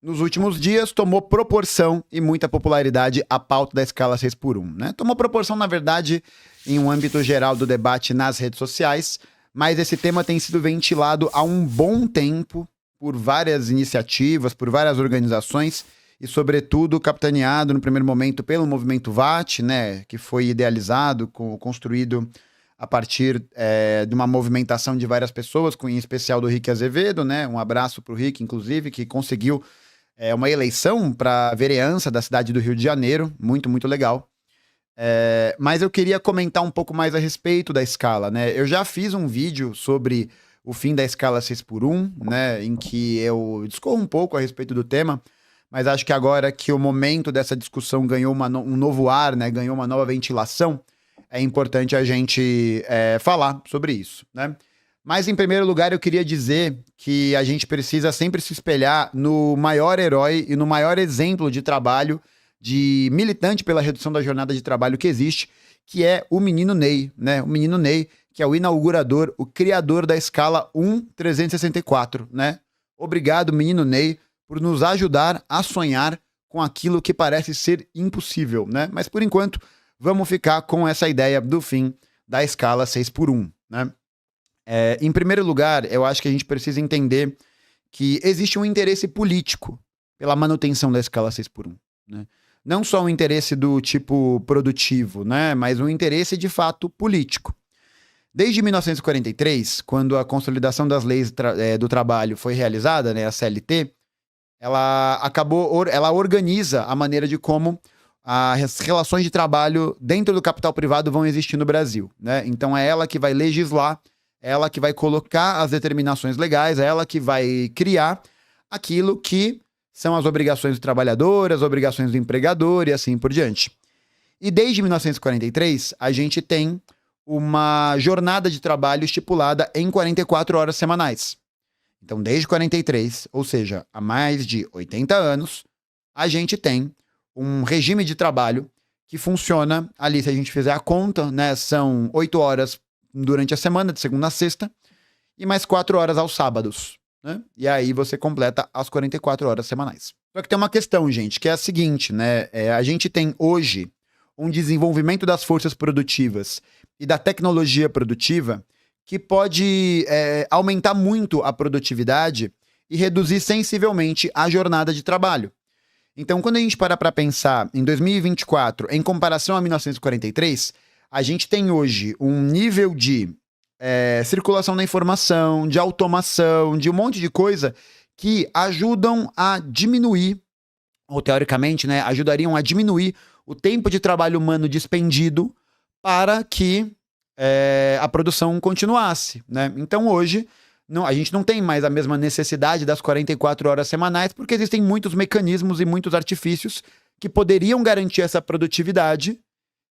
nos últimos dias, tomou proporção e muita popularidade a pauta da escala 6x1, né? Tomou proporção, na verdade, em um âmbito geral do debate nas redes sociais, mas esse tema tem sido ventilado há um bom tempo por várias iniciativas, por várias organizações e, sobretudo, capitaneado no primeiro momento pelo movimento VAT, né, que foi idealizado, construído a partir de uma movimentação de várias pessoas, em especial do Rick Azevedo, né? Um abraço para o Rick, inclusive, que conseguiu uma eleição para vereança da cidade do Rio de Janeiro, muito, muito legal. Mas eu queria comentar um pouco mais a respeito da escala, né? Eu já fiz um vídeo sobre o fim da escala 6x1, né? Em que eu discorro um pouco a respeito do tema, mas acho que agora que o momento dessa discussão ganhou um novo ar, né? Ganhou uma nova ventilação, é importante a gente falar sobre isso, né? Mas, em primeiro lugar, eu queria dizer que a gente precisa sempre se espelhar no maior herói e no maior exemplo de trabalho, de militante pela redução da jornada de trabalho que existe, que é o menino Ney, né? O menino Ney, que é o inaugurador, o criador da escala 1-364, né? Obrigado, menino Ney, por nos ajudar a sonhar com aquilo que parece ser impossível, né? Mas, por enquanto, vamos ficar com essa ideia do fim da escala 6x1, né? Em primeiro lugar, eu acho que a gente precisa entender que existe um interesse político pela manutenção da escala 6x1, né? Não só um interesse do tipo produtivo, né? Mas um interesse de fato político. Desde 1943, quando a consolidação das leis do trabalho foi realizada, né, a CLT, ela organiza a maneira de como as relações de trabalho dentro do capital privado vão existir no Brasil, né? Então é ela que vai legislar, é ela que vai colocar as determinações legais, é ela que vai criar aquilo que são as obrigações do trabalhador, as obrigações do empregador e assim por diante. E desde 1943, a gente tem uma jornada de trabalho estipulada em 44 horas semanais. Então, desde 43, ou seja, há mais de 80 anos, a gente tem um regime de trabalho que funciona ali, se a gente fizer a conta, né, são 8 horas durante a semana, de segunda a sexta, e mais 4 horas aos sábados, né? E aí você completa as 44 horas semanais. Só que tem uma questão, gente, que é a seguinte, né? A gente tem hoje um desenvolvimento das forças produtivas e da tecnologia produtiva que pode aumentar muito a produtividade e reduzir sensivelmente a jornada de trabalho. Então, quando a gente para pensar em 2024, em comparação a 1943, a gente tem hoje um nível de circulação da informação, de automação, de um monte de coisa que ajudam a diminuir, ou teoricamente, né, ajudariam a diminuir o tempo de trabalho humano despendido para que a produção continuasse, né? Então hoje a gente não tem mais a mesma necessidade das 44 horas semanais, porque existem muitos mecanismos e muitos artifícios que poderiam garantir essa produtividade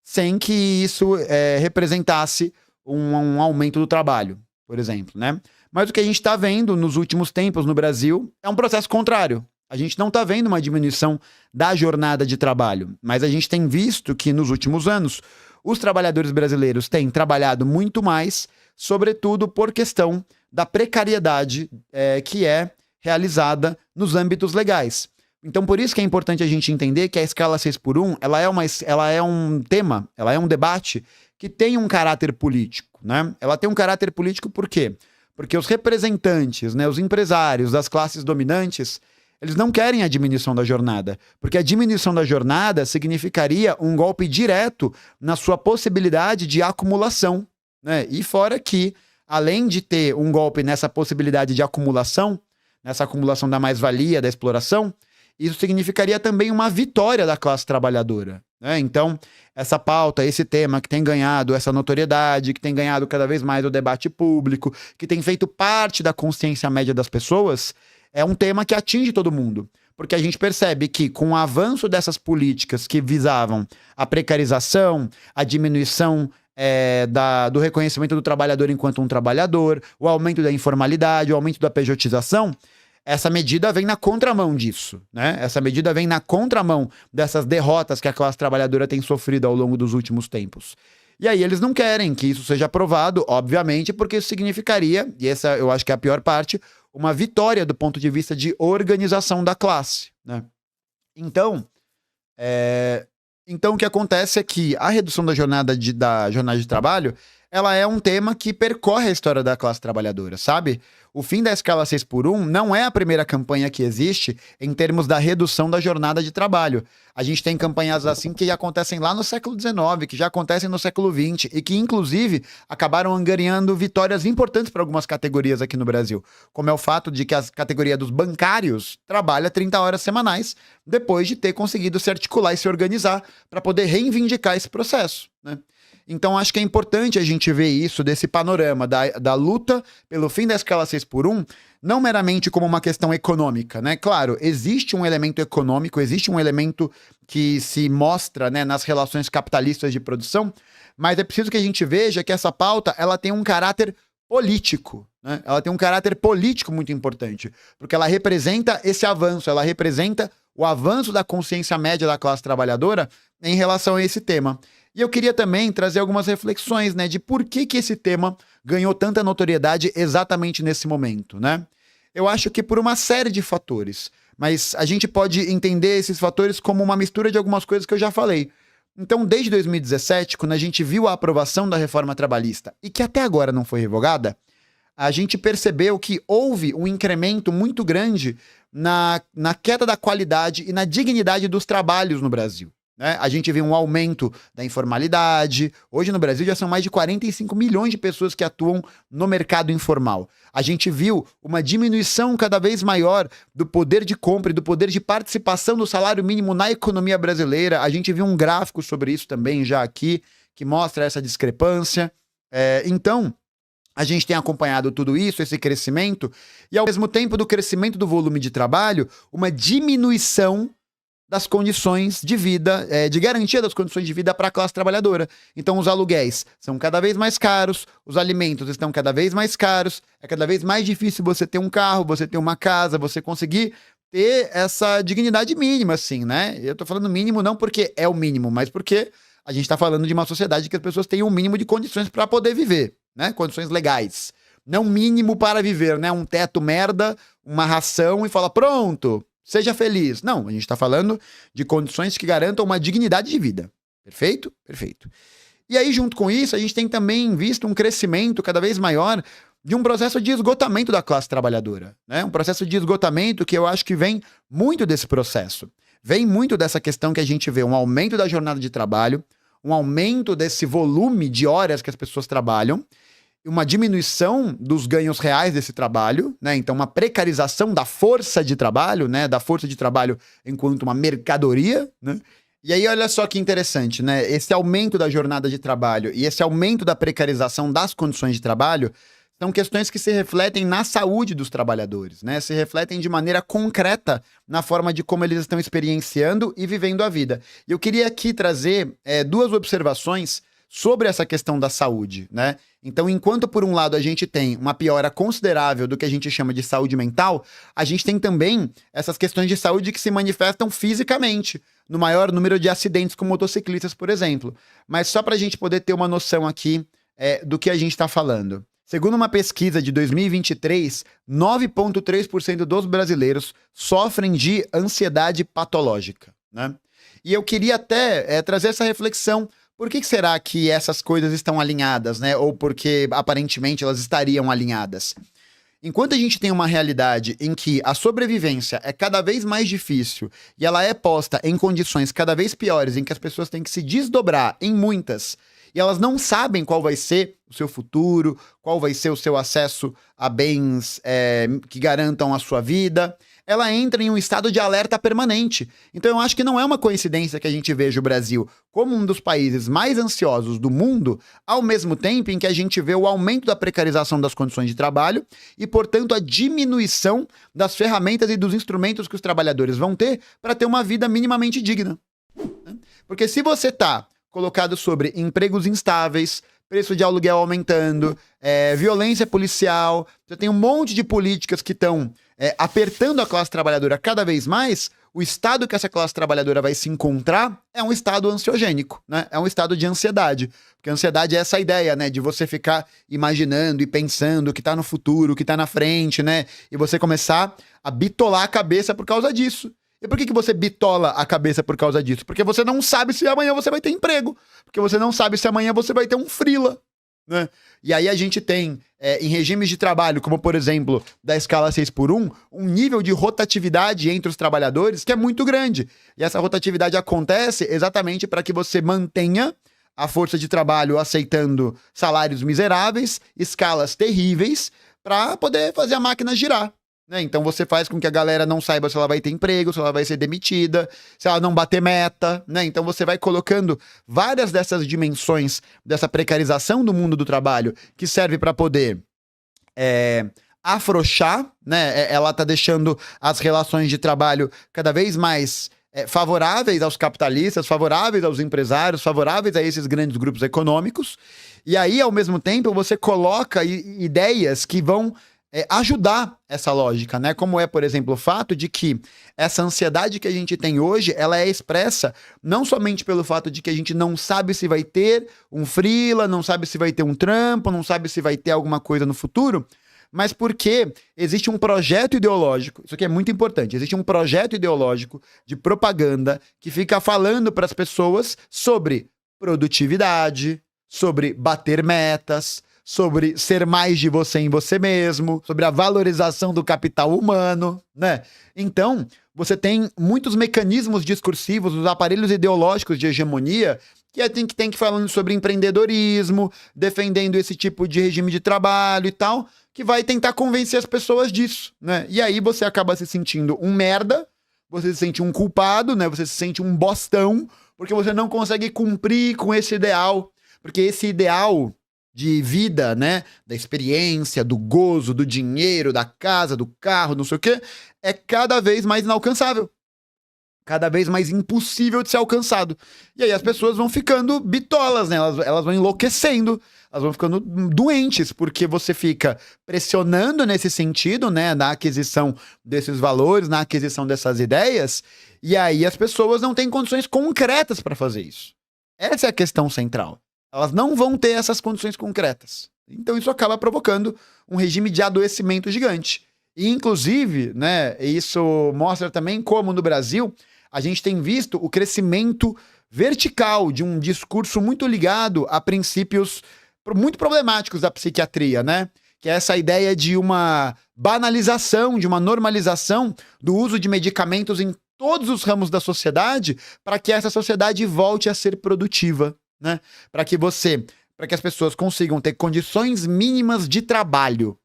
sem que isso representasse um aumento do trabalho, por exemplo, né? Mas o que a gente está vendo nos últimos tempos no Brasil é um processo contrário. A gente não está vendo uma diminuição da jornada de trabalho, mas a gente tem visto que nos últimos anos os trabalhadores brasileiros têm trabalhado muito mais, sobretudo por questão da precariedade que é realizada nos âmbitos legais. Então, por isso que é importante a gente entender que a escala 6x1, ela é um tema, ela é um debate que tem um caráter político, né? Ela tem um caráter político por quê? Porque os representantes, né, os empresários das classes dominantes, eles não querem a diminuição da jornada, porque a diminuição da jornada significaria um golpe direto na sua possibilidade de acumulação, né? E fora que, além de ter um golpe nessa possibilidade de acumulação, nessa acumulação da mais-valia, da exploração, isso significaria também uma vitória da classe trabalhadora, né? Então, essa pauta, esse tema que tem ganhado essa notoriedade, que tem ganhado cada vez mais o debate público, que tem feito parte da consciência média das pessoas, é um tema que atinge todo mundo. Porque a gente percebe que, com o avanço dessas políticas que visavam a precarização, a diminuição do reconhecimento do trabalhador enquanto um trabalhador, o aumento da informalidade, o aumento da pejotização, essa medida vem na contramão disso, né? Essa medida vem na contramão dessas derrotas que a classe trabalhadora tem sofrido ao longo dos últimos tempos. E aí eles não querem que isso seja aprovado, obviamente, porque isso significaria, e essa eu acho que é a pior parte, uma vitória do ponto de vista de organização da classe, né? Então, o que acontece é que a redução da jornada de trabalho, ela é um tema que percorre a história da classe trabalhadora, sabe? O fim da escala 6x1 não é a primeira campanha que existe em termos da redução da jornada de trabalho. A gente tem campanhas assim que acontecem lá no século XIX, que já acontecem no século XX e que, inclusive, acabaram angariando vitórias importantes para algumas categorias aqui no Brasil, como é o fato de que a categoria dos bancários trabalha 30 horas semanais depois de ter conseguido se articular e se organizar para poder reivindicar esse processo, né? Então, acho que é importante a gente ver isso, desse panorama da luta pelo fim da escala 6x1, não meramente como uma questão econômica, né? Claro, existe um elemento econômico, existe um elemento que se mostra, né, nas relações capitalistas de produção, mas é preciso que a gente veja que essa pauta, ela tem um caráter político, né? Ela tem um caráter político muito importante, porque ela representa esse avanço, ela representa o avanço da consciência média da classe trabalhadora em relação a esse tema. E eu queria também trazer algumas reflexões, né, de por que esse tema ganhou tanta notoriedade exatamente nesse momento, né? Eu acho que por uma série de fatores, mas a gente pode entender esses fatores como uma mistura de algumas coisas que eu já falei. Então, desde 2017, quando a gente viu a aprovação da reforma trabalhista e que até agora não foi revogada, a gente percebeu que houve um incremento muito grande na queda da qualidade e na dignidade dos trabalhos no Brasil, né? A gente viu um aumento da informalidade. Hoje no Brasil já são mais de 45 milhões de pessoas que atuam no mercado informal. A gente viu uma diminuição cada vez maior do poder de compra e do poder de participação do salário mínimo na economia brasileira. A gente viu um gráfico sobre isso também já aqui, que mostra essa discrepância. Então, a gente tem acompanhado tudo isso, esse crescimento, e ao mesmo tempo do crescimento do volume de trabalho, uma diminuição das condições de vida, de garantia das condições de vida para a classe trabalhadora. Então os aluguéis são cada vez mais caros, os alimentos estão cada vez mais caros, é cada vez mais difícil você ter um carro, você ter uma casa, você conseguir ter essa dignidade mínima, assim, né? Eu tô falando mínimo não porque é o mínimo, mas porque a gente tá falando de uma sociedade que as pessoas têm um mínimo de condições para poder viver, né? Condições legais. Não mínimo para viver, né? Um teto merda, uma ração e fala, pronto, seja feliz. Não, a gente está falando de condições que garantam uma dignidade de vida. Perfeito? Perfeito. E aí, junto com isso, a gente tem também visto um crescimento cada vez maior de um processo de esgotamento da classe trabalhadora, né? Um processo de esgotamento que eu acho que vem muito desse processo. Vem muito dessa questão que a gente vê um aumento da jornada de trabalho, um aumento desse volume de horas que as pessoas trabalham, uma diminuição dos ganhos reais desse trabalho, né? Então, uma precarização da força de trabalho, né? Da força de trabalho enquanto uma mercadoria, né? E aí, olha só que interessante, né? Esse aumento da jornada de trabalho e esse aumento da precarização das condições de trabalho são questões que se refletem na saúde dos trabalhadores, né? Se refletem de maneira concreta na forma de como eles estão experienciando e vivendo a vida. E eu queria aqui trazer duas observações sobre essa questão da saúde, né? Então, enquanto por um lado a gente tem uma piora considerável do que a gente chama de saúde mental, a gente tem também essas questões de saúde que se manifestam fisicamente, no maior número de acidentes com motociclistas, por exemplo. Mas só para a gente poder ter uma noção aqui do que a gente está falando. Segundo uma pesquisa de 2023, 9,3% dos brasileiros sofrem de ansiedade patológica, né? E eu queria até trazer essa reflexão. Por que será que essas coisas estão alinhadas, né? Ou porque, aparentemente, elas estariam alinhadas? Enquanto a gente tem uma realidade em que a sobrevivência é cada vez mais difícil e ela é posta em condições cada vez piores, em que as pessoas têm que se desdobrar em muitas, e elas não sabem qual vai ser o seu futuro, qual vai ser o seu acesso a bens que garantam a sua vida, ela entra em um estado de alerta permanente. Então eu acho que não é uma coincidência que a gente veja o Brasil como um dos países mais ansiosos do mundo, ao mesmo tempo em que a gente vê o aumento da precarização das condições de trabalho e, portanto, a diminuição das ferramentas e dos instrumentos que os trabalhadores vão ter para ter uma vida minimamente digna. Porque se você está colocado sobre empregos instáveis, preço de aluguel aumentando, violência policial, você tem um monte de políticas que estão apertando a classe trabalhadora cada vez mais, o estado que essa classe trabalhadora vai se encontrar é um estado ansiogênico, né? É um estado de ansiedade. Porque a ansiedade é essa ideia, né? De você ficar imaginando e pensando o que tá no futuro, o que tá na frente, né? E você começar a bitolar a cabeça por causa disso. E por que você bitola a cabeça por causa disso? Porque você não sabe se amanhã você vai ter emprego. Porque você não sabe se amanhã você vai ter um freela, né? E aí a gente tem, em regimes de trabalho, como por exemplo, da escala 6x1, um nível de rotatividade entre os trabalhadores que é muito grande. E essa rotatividade acontece exatamente para que você mantenha a força de trabalho aceitando salários miseráveis, escalas terríveis, para poder fazer a máquina girar, né? Então você faz com que a galera não saiba se ela vai ter emprego, se ela vai ser demitida, se ela não bater meta, né? Então você vai colocando várias dessas dimensões dessa precarização do mundo do trabalho que serve para poder afrouxar, né? Ela tá deixando as relações de trabalho cada vez mais favoráveis aos capitalistas, favoráveis aos empresários, favoráveis a esses grandes grupos econômicos. E aí, ao mesmo tempo, você coloca ideias que vão ajudar essa lógica, né? Como é, por exemplo, o fato de que essa ansiedade que a gente tem hoje, ela é expressa não somente pelo fato de que a gente não sabe se vai ter um freela, não sabe se vai ter um trampo, não sabe se vai ter alguma coisa no futuro, mas porque existe um projeto ideológico, isso aqui é muito importante, existe um projeto ideológico de propaganda que fica falando para as pessoas sobre produtividade, sobre bater metas, sobre ser mais de você em você mesmo, sobre a valorização do capital humano, né? Então, você tem muitos mecanismos discursivos, os aparelhos ideológicos de hegemonia que tem que falando sobre empreendedorismo, defendendo esse tipo de regime de trabalho e tal, que vai tentar convencer as pessoas disso, né? E aí você acaba se sentindo um merda, você se sente um culpado, né? Você se sente um bostão, porque você não consegue cumprir com esse ideal, porque esse ideal de vida, né, da experiência, do gozo, do dinheiro, da casa, do carro, não sei o quê, é cada vez mais inalcançável. Cada vez mais impossível de ser alcançado. E aí as pessoas vão ficando bitolas, né? Elas vão enlouquecendo, elas vão ficando doentes, porque você fica pressionando nesse sentido, né, na aquisição desses valores, na aquisição dessas ideias, e aí as pessoas não têm condições concretas para fazer isso. Essa é a questão central. Elas não vão ter essas condições concretas. Então isso acaba provocando um regime de adoecimento gigante. E, inclusive, né, isso mostra também como no Brasil a gente tem visto o crescimento vertical de um discurso muito ligado a princípios muito problemáticos da psiquiatria, né? Que é essa ideia de uma banalização, de uma normalização do uso de medicamentos em todos os ramos da sociedade para que essa sociedade volte a ser produtiva, né? Para que as pessoas consigam ter condições mínimas de trabalho,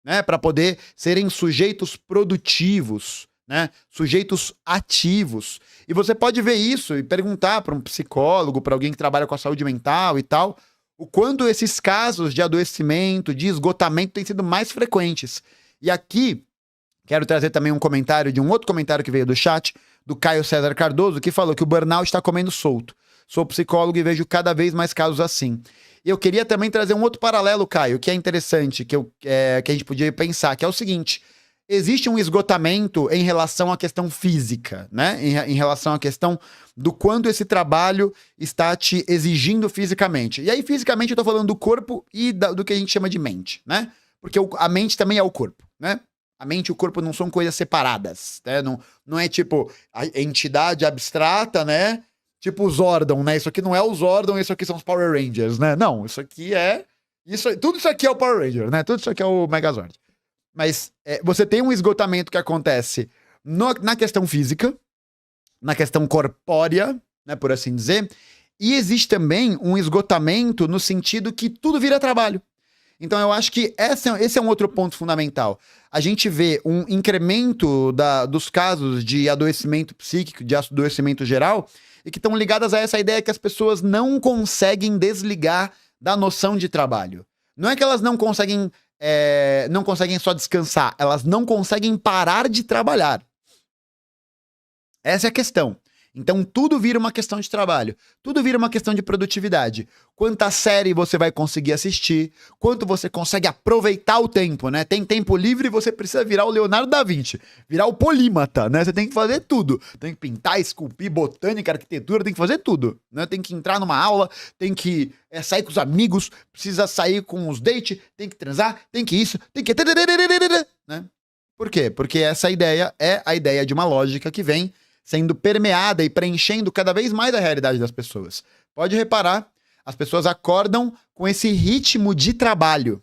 né? Para poder serem sujeitos produtivos, né? Sujeitos ativos. E você pode ver isso e perguntar para um psicólogo, para alguém que trabalha com a saúde mental e tal, o quanto esses casos de adoecimento, de esgotamento têm sido mais frequentes. E aqui quero trazer também um comentário de um outro comentário que veio do chat, do Caio César Cardoso, que falou que o burnout está comendo solto. Sou psicólogo e vejo cada vez mais casos assim. E eu queria também trazer um outro paralelo, Caio, que é interessante, que a gente podia pensar, que é o seguinte: existe um esgotamento em relação à questão física, né? Em relação à questão do quanto esse trabalho está te exigindo fisicamente. E aí, fisicamente, eu tô falando do corpo e do que a gente chama de mente, né? Porque a mente também é o corpo, né? A mente e o corpo não são coisas separadas, né? Não é tipo a entidade abstrata, né? Tipo os Zordon, né? Isso aqui não é os Zordon, isso aqui são os Power Rangers, né? Não, isso aqui é... tudo isso aqui é o Power Ranger, né? Tudo isso aqui é o Megazord. Mas você tem um esgotamento que acontece na questão física, na questão corpórea, né, por assim dizer, e existe também um esgotamento no sentido que tudo vira trabalho. Então eu acho que esse é um outro ponto fundamental. A gente vê um incremento dos casos de adoecimento psíquico, de adoecimento geral, e que estão ligadas a essa ideia que as pessoas não conseguem desligar da noção de trabalho. Não é que elas não conseguem só descansar, elas não conseguem parar de trabalhar. Essa é a questão. Então tudo vira uma questão de trabalho, tudo vira uma questão de produtividade. Quanta série você vai conseguir assistir, quanto você consegue aproveitar o tempo, né? Tem tempo livre e você precisa virar o Leonardo da Vinci, virar o polímata, né? Você tem que fazer tudo. Tem que pintar, esculpir, botânica, arquitetura, tem que fazer tudo, né? Tem que entrar numa aula, tem que sair com os amigos, precisa sair com os dates, tem que transar, tem que isso, tem que... né? Por quê? Porque essa ideia é a ideia de uma lógica que vem sendo permeada e preenchendo cada vez mais a realidade das pessoas. Pode reparar, as pessoas acordam com esse ritmo de trabalho.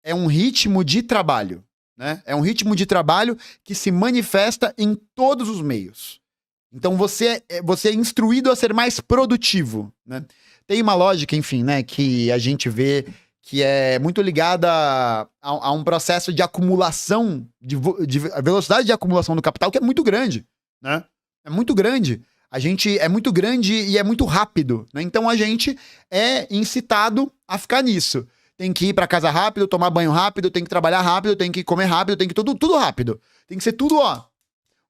É um ritmo de trabalho, né? É um ritmo de trabalho que se manifesta em todos os meios. Então você é instruído a ser mais produtivo, né? Tem uma lógica, enfim, né, que a gente vê que é muito ligada a um processo de acumulação, de velocidade de acumulação do capital que é muito grande, né? É muito grande. A gente é muito grande e é muito rápido, né? Então a gente é incitado a ficar nisso. Tem que ir pra casa rápido, tomar banho rápido, tem que trabalhar rápido, tem que comer rápido, tem que tudo rápido. Tem que ser tudo, ó,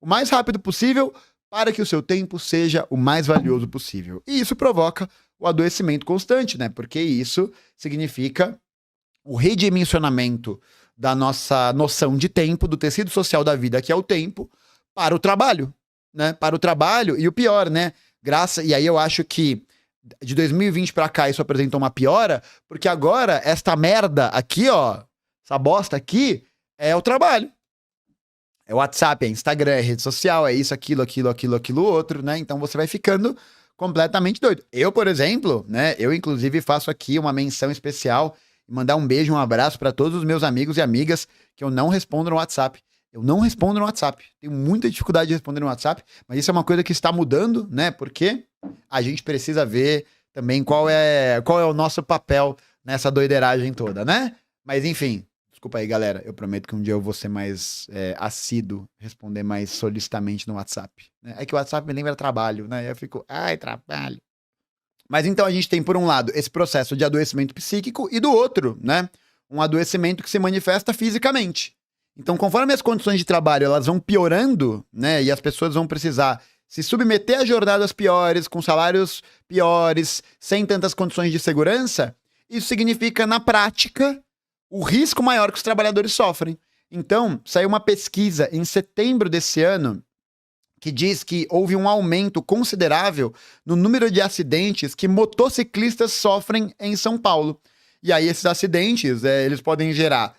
o mais rápido possível para que o seu tempo seja o mais valioso possível. E isso provoca o adoecimento constante, né? Porque isso significa o redimensionamento da nossa noção de tempo, do tecido social da vida, que é o tempo, para o trabalho, né? Para o trabalho, e o pior, né? E aí eu acho que de 2020 pra cá isso apresentou uma piora, porque agora esta merda aqui, ó, essa bosta aqui, é o trabalho. É WhatsApp, é Instagram, é rede social, é isso, aquilo, outro, né? Então você vai ficando completamente doido. Eu, por exemplo, né? Eu, inclusive, faço aqui uma menção especial e mandar um beijo, um abraço para todos os meus amigos e amigas que eu não respondo no WhatsApp. Eu não respondo no WhatsApp. Tenho muita dificuldade de responder no WhatsApp, mas isso é uma coisa que está mudando, né? Porque a gente precisa ver também qual é o nosso papel nessa doideiragem toda, né? Mas enfim, desculpa aí, galera. Eu prometo que um dia eu vou ser mais assíduo, responder mais solicitamente no WhatsApp. Né? É que o WhatsApp me lembra trabalho, né? Eu fico, ai, trabalho. Mas então a gente tem, por um lado, esse processo de adoecimento psíquico e do outro, né? Um adoecimento que se manifesta fisicamente. Então, conforme as condições de trabalho elas vão piorando, né? E as pessoas vão precisar se submeter a jornadas piores, com salários piores, sem tantas condições de segurança, isso significa, na prática, o risco maior que os trabalhadores sofrem. Então, saiu uma pesquisa em setembro desse ano que diz que houve um aumento considerável no número de acidentes que motociclistas sofrem em São Paulo. E aí esses acidentes, eles podem gerar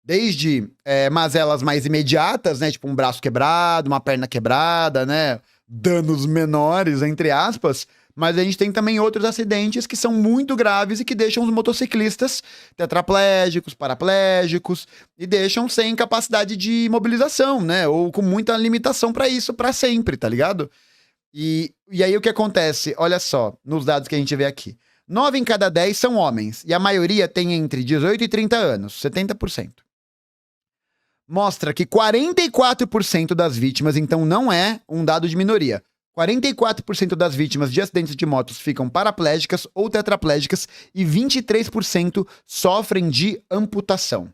desde mazelas mais imediatas, né? Tipo um braço quebrado, uma perna quebrada, né? Danos menores, entre aspas. Mas a gente tem também outros acidentes que são muito graves e que deixam os motociclistas tetraplégicos, paraplégicos e deixam sem capacidade de mobilização, né? Ou com muita limitação para isso, para sempre, tá ligado? E aí o que acontece? Olha só, nos dados que a gente vê aqui. 9 em cada 10 são homens, e a maioria tem entre 18 e 30 anos, 70%. Mostra que 44% das vítimas, então não é um dado de minoria, 44% das vítimas de acidentes de motos ficam paraplégicas ou tetraplégicas e 23% sofrem de amputação.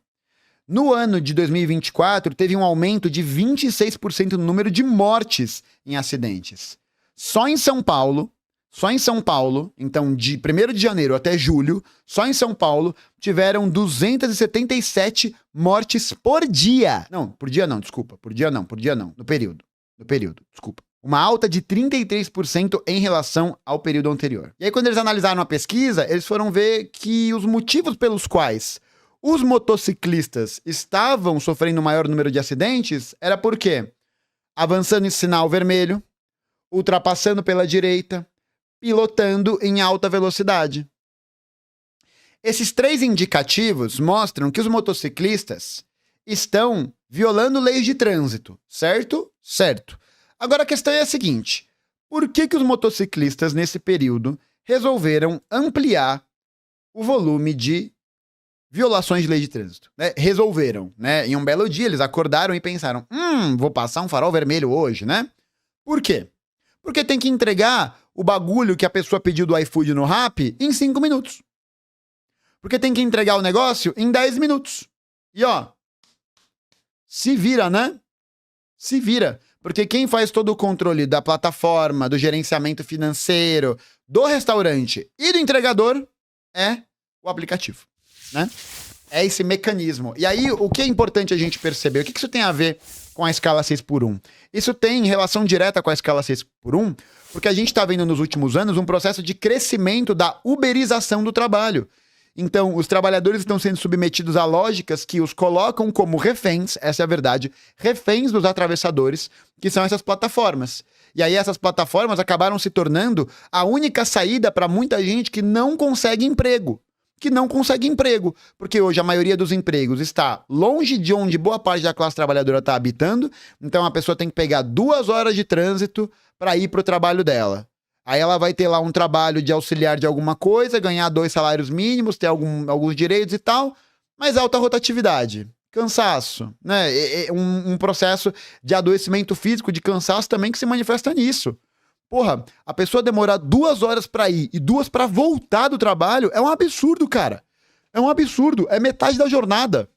No ano de 2024, teve um aumento de 26% no número de mortes em acidentes. Só em São Paulo, então de 1º de janeiro até julho, só em São Paulo, tiveram 277 mortes por dia. Por dia não, no período, desculpa. Uma alta de 33% em relação ao período anterior. E aí quando eles analisaram a pesquisa, eles foram ver que os motivos pelos quais os motociclistas estavam sofrendo maior número de acidentes era por quê? Avançando em sinal vermelho, ultrapassando pela direita, pilotando em alta velocidade. Esses 3 indicativos mostram que os motociclistas estão violando leis de trânsito, certo? Certo. Agora a questão é a seguinte: por que os motociclistas nesse período resolveram ampliar o volume de violações de lei de trânsito? Né? Resolveram, né? Em um belo dia eles acordaram e pensaram, vou passar um farol vermelho hoje, né? Por quê? Porque tem que entregar o bagulho que a pessoa pediu do iFood no Rappi em 5 minutos. Porque tem que entregar o negócio em 10 minutos. E ó, se vira, né? Se vira. Porque quem faz todo o controle da plataforma, do gerenciamento financeiro, do restaurante e do entregador é o aplicativo, né? É esse mecanismo. E aí, o que é importante a gente perceber? O que isso tem a ver com a escala 6x1? Isso tem relação direta com a escala 6x1, porque a gente está vendo nos últimos anos um processo de crescimento da uberização do trabalho. Então, os trabalhadores estão sendo submetidos a lógicas que os colocam como reféns, essa é a verdade, reféns dos atravessadores, que são essas plataformas. E aí essas plataformas acabaram se tornando a única saída para muita gente que não consegue emprego. Porque hoje a maioria dos empregos está longe de onde boa parte da classe trabalhadora está habitando, então a pessoa tem que pegar 2 horas de trânsito para ir para o trabalho dela. Aí ela vai ter lá um trabalho de auxiliar de alguma coisa, ganhar 2 salários mínimos, ter alguns direitos e tal, mas alta rotatividade, cansaço, né? Um processo de adoecimento físico, de cansaço também que se manifesta nisso. Porra, a pessoa demorar 2 horas pra ir e 2 pra voltar do trabalho é um absurdo, cara. É um absurdo. É metade da jornada.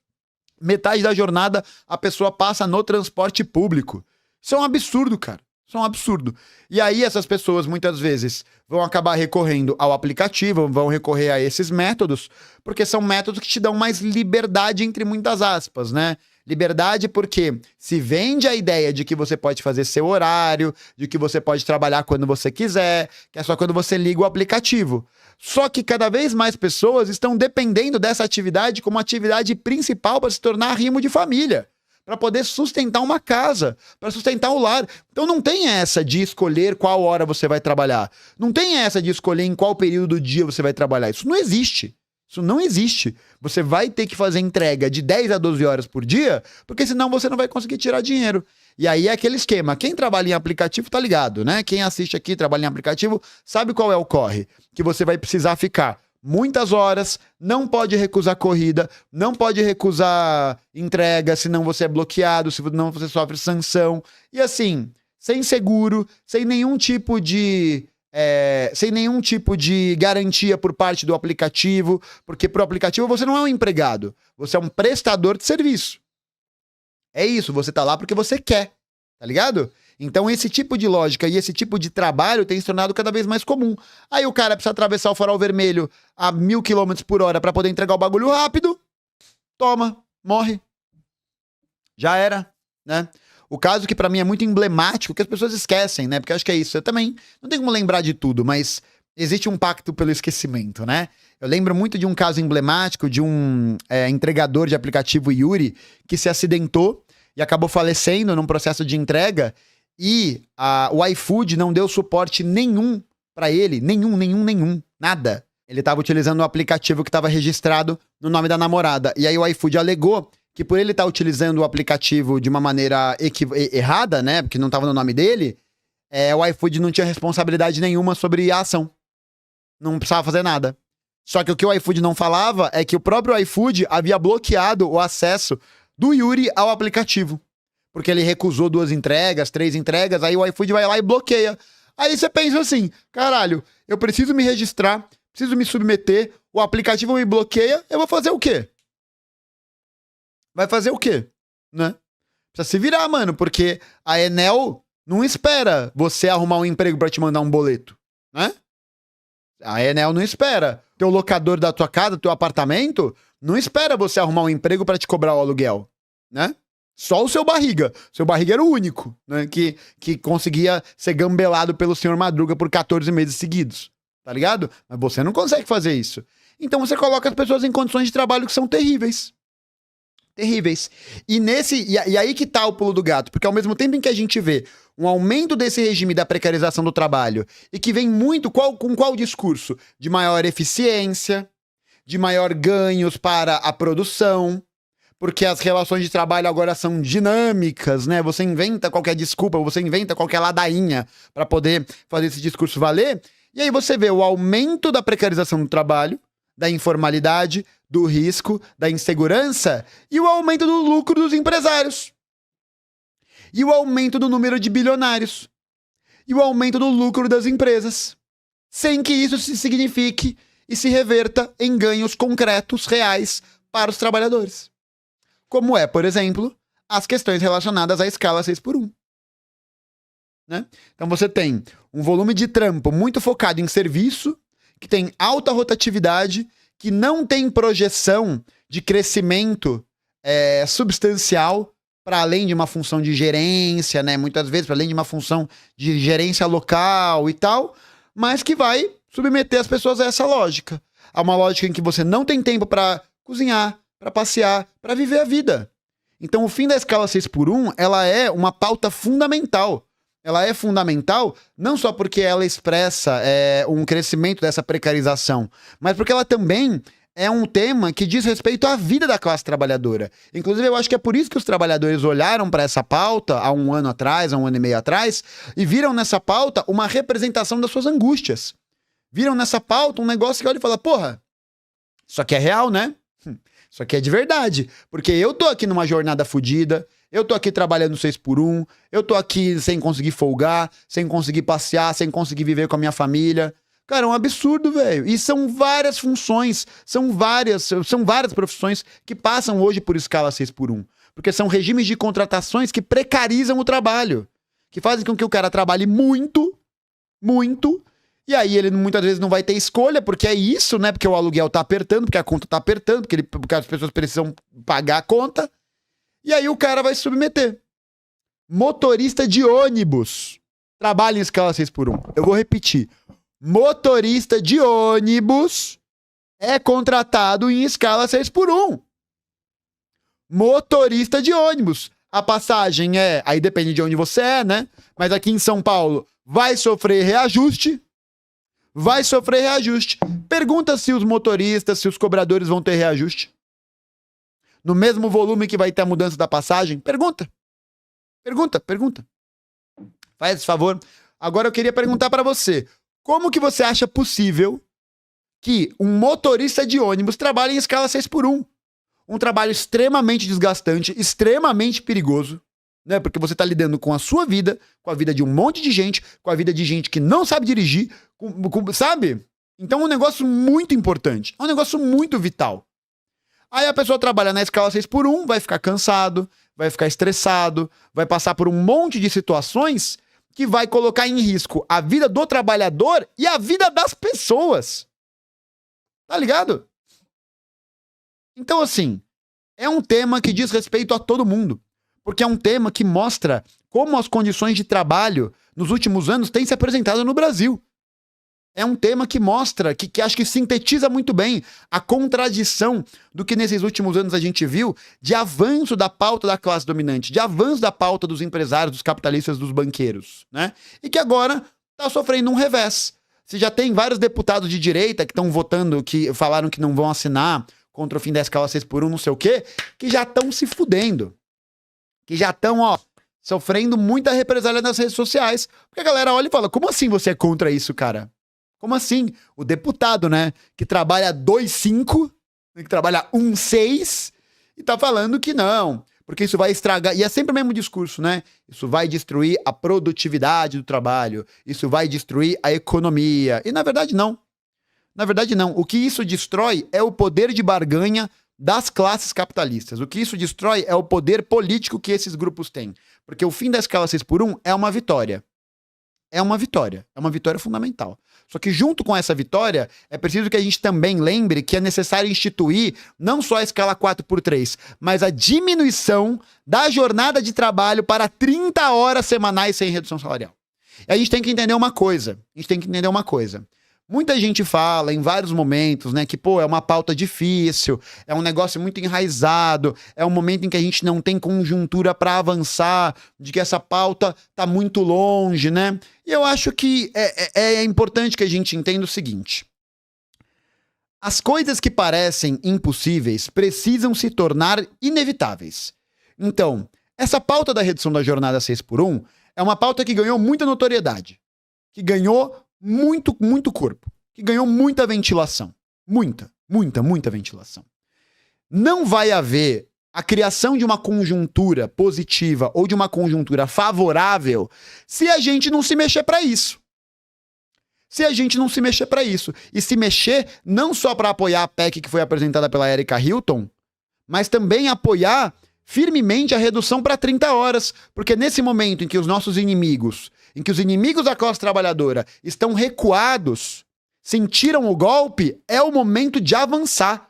Metade da jornada a pessoa passa no transporte público. Isso é um absurdo, cara. Isso é um absurdo. E aí essas pessoas muitas vezes vão acabar recorrendo ao aplicativo, vão recorrer a esses métodos, porque são métodos que te dão mais liberdade entre muitas aspas, né? Liberdade porque se vende a ideia de que você pode fazer seu horário, de que você pode trabalhar quando você quiser, que é só quando você liga o aplicativo. Só que cada vez mais pessoas estão dependendo dessa atividade como atividade principal para se tornar rimo de família, para poder sustentar uma casa, para sustentar o lar. Então não tem essa de escolher qual hora você vai trabalhar. Não tem essa de escolher em qual período do dia você vai trabalhar. Isso não existe. Isso não existe. Você vai ter que fazer entrega de 10 a 12 horas por dia, porque senão você não vai conseguir tirar dinheiro. E aí é aquele esquema. Quem trabalha em aplicativo tá ligado, né? Quem assiste aqui, trabalha em aplicativo, sabe qual é o corre. Que você vai precisar ficar muitas horas, não pode recusar corrida, não pode recusar entrega, senão você é bloqueado, senão você sofre sanção. E assim, sem seguro, sem nenhum tipo de garantia por parte do aplicativo, porque pro aplicativo você não é um empregado, você é um prestador de serviço. É isso, você tá lá porque você quer, tá ligado? Então esse tipo de lógica e esse tipo de trabalho tem se tornado cada vez mais comum. Aí o cara precisa atravessar o farol vermelho a 1.000 km por hora pra poder entregar o bagulho rápido, toma, morre. Já era, né? O caso que pra mim é muito emblemático, que as pessoas esquecem, né? Porque eu acho que é isso. Eu também não tenho como lembrar de tudo, mas existe um pacto pelo esquecimento, né? Eu lembro muito de um caso emblemático de um entregador de aplicativo Yuri que se acidentou e acabou falecendo num processo de entrega e o iFood não deu suporte nenhum pra ele. Nenhum. Nada. Ele tava utilizando um aplicativo que tava registrado no nome da namorada. E aí o iFood alegou que por ele estar utilizando o aplicativo de uma maneira errada, né, porque não estava no nome dele, o iFood não tinha responsabilidade nenhuma sobre a ação. Não precisava fazer nada. Só que o que o iFood não falava é que o próprio iFood havia bloqueado o acesso do Yuri ao aplicativo. Porque ele recusou 2 entregas, 3 entregas, aí o iFood vai lá e bloqueia. Aí você pensa assim, caralho, eu preciso me registrar, preciso me submeter, o aplicativo me bloqueia, eu vou fazer o quê? Vai fazer o quê? Né? Precisa se virar, mano, porque a Enel não espera você arrumar um emprego pra te mandar um boleto, né? A Enel não espera. Teu locador da tua casa, teu apartamento, não espera você arrumar um emprego pra te cobrar o aluguel, né? Só o seu barriga. Seu barriga era o único, né? Que conseguia ser gambelado pelo senhor Madruga por 14 meses seguidos, tá ligado? Mas você não consegue fazer isso. Então você coloca as pessoas em condições de trabalho que são terríveis. Terríveis. E aí que tá o pulo do gato, porque ao mesmo tempo em que a gente vê um aumento desse regime da precarização do trabalho, e que vem muito com qual discurso? De maior eficiência, de maior ganhos para a produção, porque as relações de trabalho agora são dinâmicas, né? Você inventa qualquer desculpa, você inventa qualquer ladainha para poder fazer esse discurso valer, e aí você vê o aumento da precarização do trabalho, da informalidade, do risco, da insegurança e o aumento do lucro dos empresários. E o aumento do número de bilionários. E o aumento do lucro das empresas. Sem que isso se signifique e se reverta em ganhos concretos, reais, para os trabalhadores. Como é, por exemplo, as questões relacionadas à escala 6x1. né? Então você tem um volume de trampo muito focado em serviço, que tem alta rotatividade, que não tem projeção de crescimento substancial para além de uma função de gerência, né? Muitas vezes para além de uma função de gerência local e tal, mas que vai submeter as pessoas a essa lógica. A uma lógica em que você não tem tempo para cozinhar, para passear, para viver a vida. Então o fim da escala 6x1, ela é uma pauta fundamental. Ela é fundamental não só porque ela expressa um crescimento dessa precarização, mas porque ela também é um tema que diz respeito à vida da classe trabalhadora. Inclusive, eu acho que é por isso que os trabalhadores olharam para essa pauta há um ano atrás, há um ano e meio atrás, e viram nessa pauta uma representação das suas angústias. Viram nessa pauta um negócio que olha e fala, porra, isso aqui é real, né? Isso aqui é de verdade. Porque eu tô aqui numa jornada fodida, eu tô aqui trabalhando 6x1, eu tô aqui sem conseguir folgar, sem conseguir passear, sem conseguir viver com a minha família. Cara, é um absurdo, velho. E são várias funções, são várias profissões que passam hoje por escala 6x1. Porque são regimes de contratações que precarizam o trabalho. Que fazem com que o cara trabalhe muito, e aí ele muitas vezes não vai ter escolha, porque é isso, né? Porque o aluguel tá apertando, porque a conta tá apertando, porque as pessoas precisam pagar a conta. E aí o cara vai se submeter. Motorista de ônibus trabalha em escala 6x1. Eu vou repetir. Motorista de ônibus é contratado em escala 6x1. Motorista de ônibus. A passagem aí depende de onde você é, né? Mas aqui em São Paulo vai sofrer reajuste. Pergunta se os motoristas, se os cobradores vão ter reajuste. No mesmo volume que vai ter a mudança da passagem? Pergunta. Faz esse favor. Agora eu queria perguntar para você. Como que você acha possível que um motorista de ônibus trabalhe em escala 6x1? Um trabalho extremamente desgastante, extremamente perigoso, né? Porque você tá lidando com a sua vida, com a vida de um monte de gente, com a vida de gente que não sabe dirigir, sabe? Então é um negócio muito importante, é um negócio muito vital. Aí a pessoa trabalha na escala 6x1, vai ficar cansado, vai ficar estressado, vai passar por um monte de situações que vai colocar em risco a vida do trabalhador e a vida das pessoas. Tá ligado? Então, assim, é um tema que diz respeito a todo mundo. Porque é um tema que mostra como as condições de trabalho nos últimos anos têm se apresentado no Brasil. É um tema que mostra, que acho que sintetiza muito bem a contradição do que nesses últimos anos a gente viu de avanço da pauta da classe dominante, de avanço da pauta dos empresários, dos capitalistas, dos banqueiros, né? E que agora está sofrendo um revés. Você já tem vários deputados de direita que estão votando, que falaram que não vão assinar contra o fim da escala 6x1, não sei o quê, que já estão se fudendo. Que já estão, sofrendo muita represália nas redes sociais. Porque a galera olha e fala, como assim você é contra isso, cara? Como assim? O deputado, né, que trabalha 2,5, que trabalha 1,6, e tá falando que não, porque isso vai estragar, e é sempre o mesmo discurso, né? Isso vai destruir a produtividade do trabalho, isso vai destruir a economia. E na verdade não. Na verdade não. O que isso destrói é o poder de barganha das classes capitalistas. O que isso destrói é o poder político que esses grupos têm. Porque o fim da escala 6x1 é uma vitória. É uma vitória fundamental. Só que junto com essa vitória, é preciso que a gente também lembre que é necessário instituir não só a escala 4x3, mas a diminuição da jornada de trabalho para 30 horas semanais sem redução salarial. E a gente tem que entender uma coisa. Muita gente fala em vários momentos, né, que, é uma pauta difícil, é um negócio muito enraizado, é um momento em que a gente não tem conjuntura para avançar, de que essa pauta tá muito longe, né? E eu acho que é importante que a gente entenda o seguinte. As coisas que parecem impossíveis precisam se tornar inevitáveis. Então, essa pauta da redução da jornada 6x1 é uma pauta que ganhou muita notoriedade, que ganhou muito corpo, que ganhou muita ventilação. Muita ventilação. Não vai haver a criação de uma conjuntura positiva ou de uma conjuntura favorável se a gente não se mexer para isso. E se mexer não só para apoiar a PEC que foi apresentada pela Erika Hilton, mas também apoiar firmemente a redução para 30 horas. Porque nesse momento em que os nossos inimigos, em que os inimigos da classe trabalhadora estão recuados, sentiram o golpe, é o momento de avançar.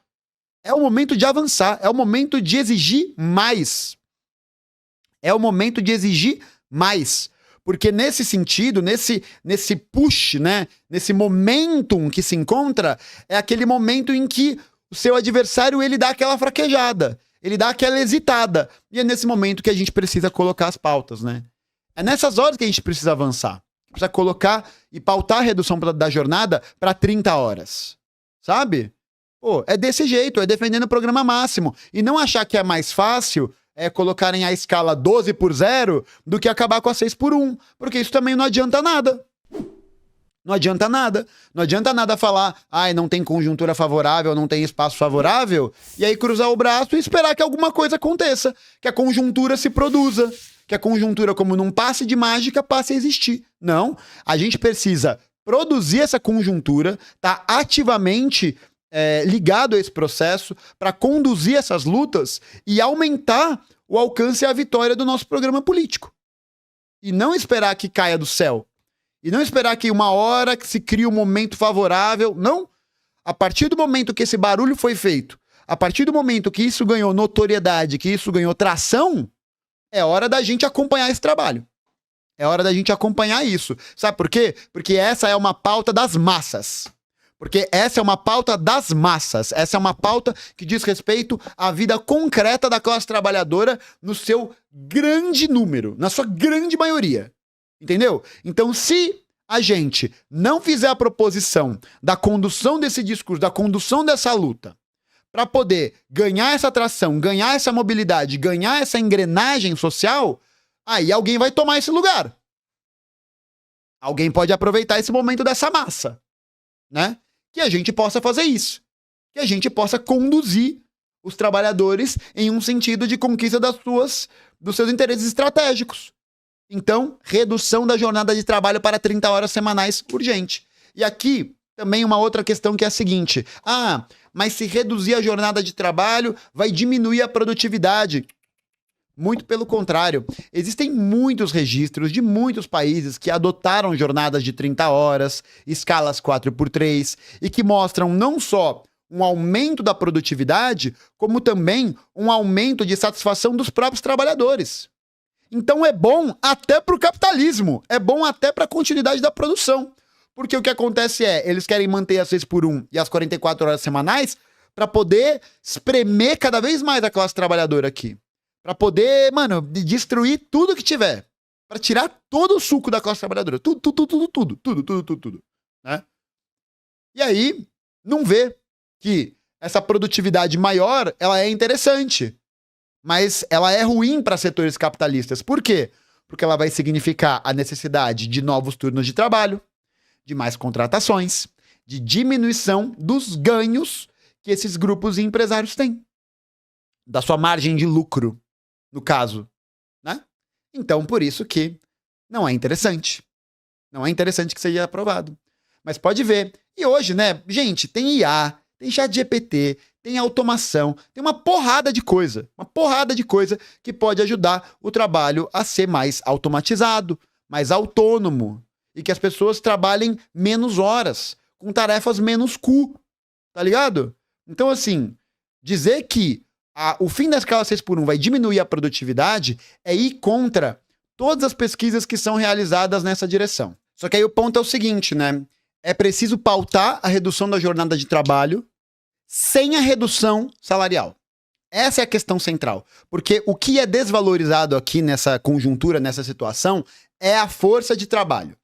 É o momento de avançar, é o momento de exigir mais. É o momento de exigir mais. Porque nesse sentido, nesse push, né? Nesse momentum que se encontra, é aquele momento em que o seu adversário ele dá aquela fraquejada, ele dá aquela hesitada. E é nesse momento que a gente precisa colocar as pautas, né? É nessas horas que a gente precisa avançar. Precisa colocar e pautar a redução da jornada para 30 horas. Sabe? Pô, é desse jeito, é defendendo o programa máximo. E não achar que é mais fácil colocarem a escala 12/0 do que acabar com a 6/1. Porque isso também não adianta nada. Não adianta nada. Não adianta nada falar, não tem conjuntura favorável, não tem espaço favorável, e aí cruzar o braço e esperar que alguma coisa aconteça. Que a conjuntura se produza. Que a conjuntura, como num passe de mágica, passe a existir. Não. A gente precisa produzir essa conjuntura, tá ativamente ligado a esse processo para conduzir essas lutas e aumentar o alcance e a vitória do nosso programa político. E não esperar que caia do céu. E não esperar que uma hora que se crie um momento favorável. Não. A partir do momento que esse barulho foi feito, a partir do momento que isso ganhou notoriedade, que isso ganhou tração, é hora da gente acompanhar esse trabalho. É hora da gente acompanhar isso. Sabe por quê? Porque essa é uma pauta das massas. Porque essa é uma pauta das massas. Essa é uma pauta que diz respeito à vida concreta da classe trabalhadora no seu grande número, na sua grande maioria. Entendeu? Então, se a gente não fizer a proposição da condução desse discurso, da condução dessa luta, para poder ganhar essa atração, ganhar essa mobilidade, ganhar essa engrenagem social, aí alguém vai tomar esse lugar. Alguém pode aproveitar esse momento dessa massa, né? Que a gente possa fazer isso. Que a gente possa conduzir os trabalhadores em um sentido de conquista dos seus interesses estratégicos. Então, redução da jornada de trabalho para 30 horas semanais urgente. E aqui também uma outra questão que é a seguinte. Mas se reduzir a jornada de trabalho, vai diminuir a produtividade. Muito pelo contrário. Existem muitos registros de muitos países que adotaram jornadas de 30 horas, escalas 4x3, e que mostram não só um aumento da produtividade, como também um aumento de satisfação dos próprios trabalhadores. Então é bom até para o capitalismo, é bom até para a continuidade da produção. Porque o que acontece eles querem manter as 6x1 e as 44 horas semanais para poder espremer cada vez mais a classe trabalhadora aqui. Para poder, destruir tudo que tiver. Para tirar todo o suco da classe trabalhadora. Tudo. Né? E aí, não vê que essa produtividade maior, ela é interessante. Mas ela é ruim para setores capitalistas. Por quê? Porque ela vai significar a necessidade de novos turnos de trabalho, de mais contratações, de diminuição dos ganhos que esses grupos e empresários têm. Da sua margem de lucro, no caso. Né? Então, por isso que não é interessante. Não é interessante que seja aprovado. Mas pode ver. E hoje, né, gente, tem IA, tem ChatGPT, tem automação, tem uma porrada de coisa que pode ajudar o trabalho a ser mais automatizado, mais autônomo, e que as pessoas trabalhem menos horas, com tarefas menos tá ligado? Então, assim, dizer que o fim da escala 6x1 vai diminuir a produtividade é ir contra todas as pesquisas que são realizadas nessa direção. Só que aí o ponto é o seguinte, né? É preciso pautar a redução da jornada de trabalho sem a redução salarial. Essa é a questão central. Porque o que é desvalorizado aqui nessa conjuntura, nessa situação, é a força de trabalho.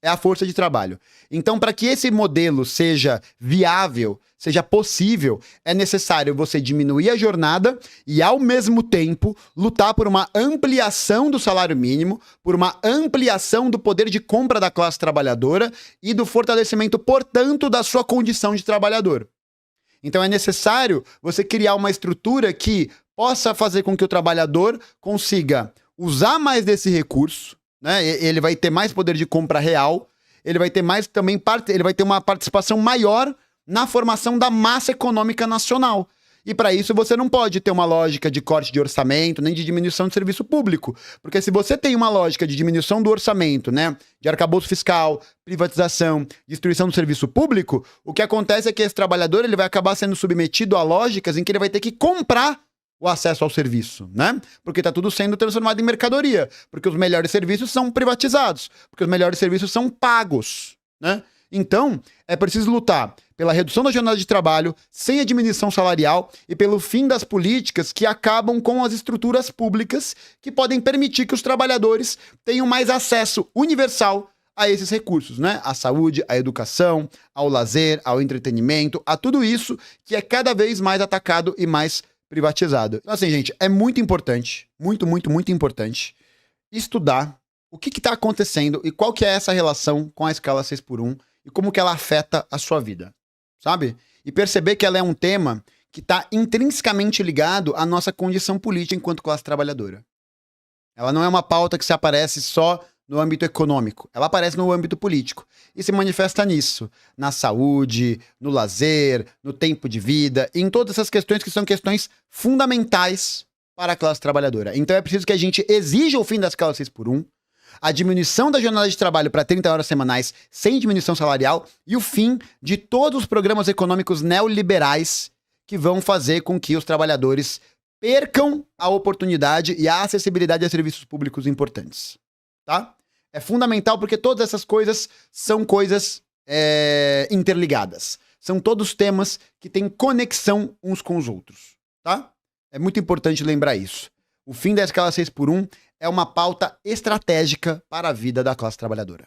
É a força de trabalho. Então, para que esse modelo seja viável, seja possível, é necessário você diminuir a jornada e, ao mesmo tempo, lutar por uma ampliação do salário mínimo, por uma ampliação do poder de compra da classe trabalhadora e do fortalecimento, portanto, da sua condição de trabalhador. Então, é necessário você criar uma estrutura que possa fazer com que o trabalhador consiga usar mais desse recurso, né? Ele vai ter mais poder de compra real, ele vai ter mais também ele vai ter uma participação maior na formação da massa econômica nacional. E para isso você não pode ter uma lógica de corte de orçamento, nem de diminuição de serviço público. Porque se você tem uma lógica de diminuição do orçamento, né, de arcabouço fiscal, privatização, destruição do serviço público, o que acontece é que esse trabalhador ele vai acabar sendo submetido a lógicas em que ele vai ter que comprar o acesso ao serviço, né? Porque tá tudo sendo transformado em mercadoria, porque os melhores serviços são privatizados, porque os melhores serviços são pagos, né? Então, é preciso lutar pela redução da jornada de trabalho, sem a diminuição salarial e pelo fim das políticas que acabam com as estruturas públicas que podem permitir que os trabalhadores tenham mais acesso universal a esses recursos, né? À saúde, à educação, ao lazer, ao entretenimento, a tudo isso que é cada vez mais atacado e mais privatizado. Então, assim, gente, é muito importante, muito, muito, muito importante estudar o que está acontecendo e qual que é essa relação com a escala 6x1 e como que ela afeta a sua vida, sabe? E perceber que ela é um tema que está intrinsecamente ligado à nossa condição política enquanto classe trabalhadora. Ela não é uma pauta que se aparece só no âmbito econômico, ela aparece no âmbito político e se manifesta nisso, na saúde, no lazer, no tempo de vida, em todas essas questões que são questões fundamentais para a classe trabalhadora. Então é preciso que a gente exija o fim da escala 6x1, a diminuição da jornada de trabalho para 30 horas semanais sem diminuição salarial e o fim de todos os programas econômicos neoliberais que vão fazer com que os trabalhadores percam a oportunidade e a acessibilidade a serviços públicos importantes, tá? É fundamental porque todas essas coisas são coisas interligadas. São todos temas que têm conexão uns com os outros, tá? É muito importante lembrar isso. O fim da escala 6x1 é uma pauta estratégica para a vida da classe trabalhadora.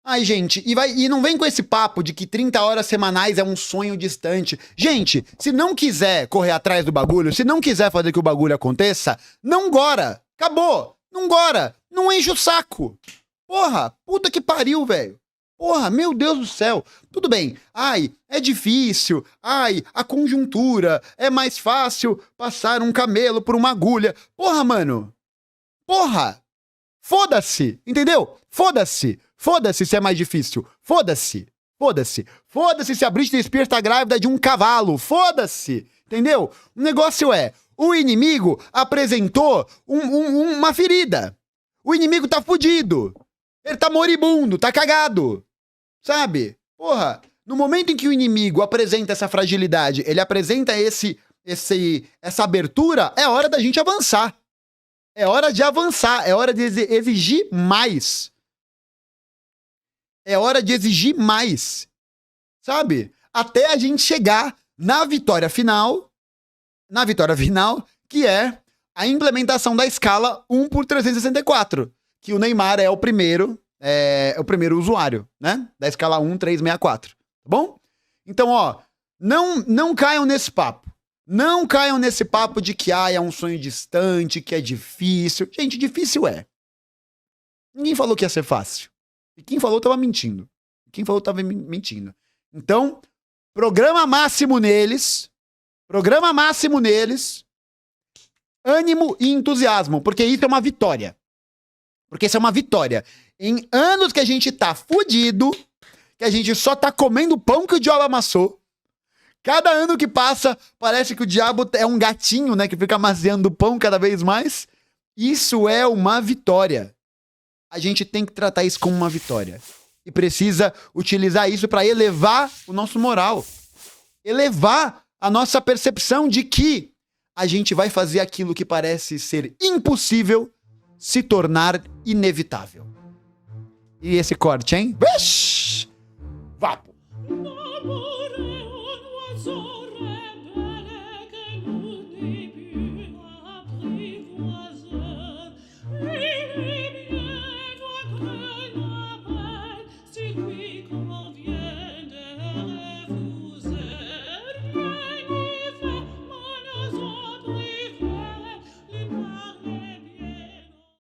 Ai, gente, e não vem com esse papo de que 30 horas semanais é um sonho distante. Gente, se não quiser correr atrás do bagulho, se não quiser fazer que o bagulho aconteça, não gora. Acabou. Não gora. Não enche o saco. Porra, puta que pariu, velho. Porra, meu Deus do céu. Tudo bem. Ai, é difícil. Ai, a conjuntura. É mais fácil passar um camelo por uma agulha. Porra, mano. Porra. Foda-se. Entendeu? Foda-se. Foda-se se é mais difícil. Foda-se. Foda-se. Foda-se se a Britney Spears tá grávida de um cavalo. Foda-se. Entendeu? O negócio é, o inimigo apresentou uma ferida. O inimigo tá fudido. Ele tá moribundo, tá cagado. Sabe? Porra, no momento em que o inimigo apresenta essa fragilidade, ele apresenta essa abertura, é hora da gente avançar. É hora de avançar, é hora de exigir mais. É hora de exigir mais. Sabe? Até a gente chegar na vitória final, que é a implementação da escala 1/364, que o Neymar é o primeiro usuário, né? Da escala 1/364, tá bom? Então, ó, não caiam nesse papo. Não caiam nesse papo de que é um sonho distante, que é difícil. Gente, difícil é. Ninguém falou que ia ser fácil. E quem falou tava mentindo. Então, programa máximo neles, ânimo e entusiasmo, porque isso é uma vitória. Porque isso é uma vitória. Em anos que a gente tá fudido, que a gente só tá comendo pão que o diabo amassou, cada ano que passa, parece que o diabo é um gatinho, né, que fica amaciando o pão cada vez mais. Isso é uma vitória. A gente tem que tratar isso como uma vitória. E precisa utilizar isso para elevar o nosso moral. Elevar a nossa percepção de que a gente vai fazer aquilo que parece ser impossível se tornar inevitável. E esse corte, hein? Vixe! Vapo!